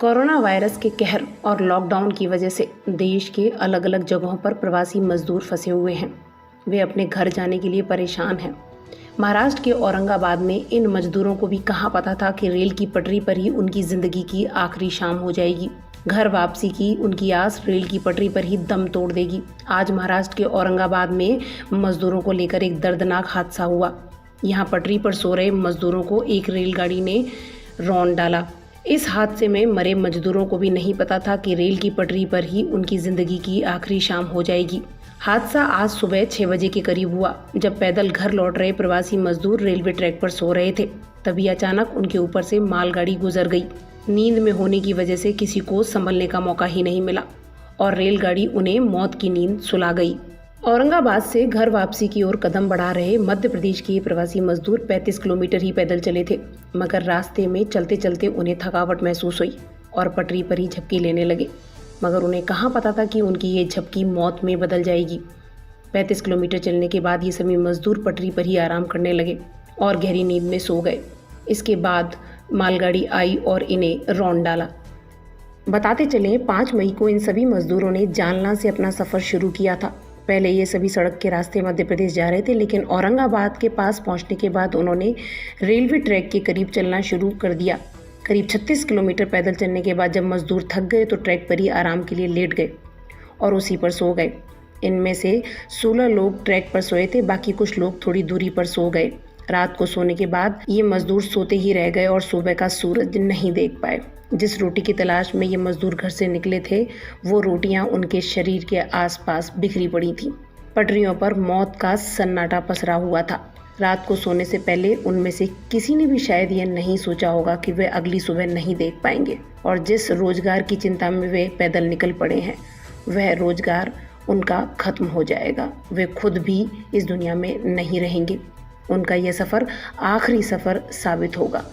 Corona virus के कहर और लॉकडाउन की वजह से देश के अलग अलग जगहों पर प्रवासी मजदूर फंसे हुए हैं। वे अपने घर जाने के लिए परेशान हैं। महाराष्ट्र के औरंगाबाद में इन मजदूरों को भी कहाँ पता था कि रेल की पटरी पर ही उनकी जिंदगी की आखिरी शाम हो जाएगी। घर वापसी की उनकी आस रेल की पटरी पर ही दम तोड़ देगी। आज महाराष्ट्र के औरंगाबाद में मजदूरों को लेकर एक दर्दनाक हादसा हुआ। यहाँ पटरी पर सो रहे मजदूरों को एक रेलगाड़ी ने रौंद डाला। इस हादसे में मरे मजदूरों को भी नहीं पता था कि रेल की पटरी पर ही उनकी जिंदगी की आखिरी शाम हो जाएगी। हादसा आज सुबह 6 बजे के करीब हुआ, जब पैदल घर लौट रहे प्रवासी मजदूर रेलवे ट्रैक पर सो रहे थे। तभी अचानक उनके ऊपर से मालगाड़ी गुजर गई। नींद में होने की वजह से किसी को संभलने का मौका ही नहीं मिला और रेलगाड़ी उन्हें मौत की नींद सुला गई। औरंगाबाद से घर वापसी की ओर कदम बढ़ा रहे मध्य प्रदेश के प्रवासी मजदूर 35 किलोमीटर ही पैदल चले थे, मगर रास्ते में चलते चलते उन्हें थकावट महसूस हुई और पटरी पर ही झपकी लेने लगे। मगर उन्हें कहाँ पता था कि उनकी ये झपकी मौत में बदल जाएगी। 35 किलोमीटर चलने के बाद ये सभी मजदूर पटरी पर ही आराम करने लगे और गहरी नींद में सो गए। इसके बाद मालगाड़ी आई और इन्हें रौंद डाला। बताते चले 5 मई को इन सभी मजदूरों ने जालना से अपना सफ़र शुरू किया था। पहले ये सभी सड़क के रास्ते मध्य प्रदेश जा रहे थे, लेकिन औरंगाबाद के पास पहुंचने के बाद उन्होंने रेलवे ट्रैक के करीब चलना शुरू कर दिया। करीब 36 किलोमीटर पैदल चलने के बाद जब मजदूर थक गए तो ट्रैक पर ही आराम के लिए लेट गए और उसी पर सो गए। इनमें से 16 लोग ट्रैक पर सोए थे, बाकी कुछ लोग थोड़ी दूरी पर सो गए। रात को सोने के बाद ये मजदूर सोते ही रह गए और सुबह का सूरज नहीं देख पाए। जिस रोटी की तलाश में ये मजदूर घर से निकले थे, वो रोटियां उनके शरीर के आसपास बिखरी पड़ी थी। पटरियों पर मौत का सन्नाटा पसरा हुआ था। रात को सोने से पहले उनमें से किसी ने भी शायद ये नहीं सोचा होगा कि वे अगली सुबह नहीं देख पाएंगे और जिस रोजगार की चिंता में वे पैदल निकल पड़े हैं, वह रोजगार उनका खत्म हो जाएगा। वे खुद भी इस दुनिया में नहीं रहेंगे। उनका यह सफ़र आखिरी सफ़र साबित होगा।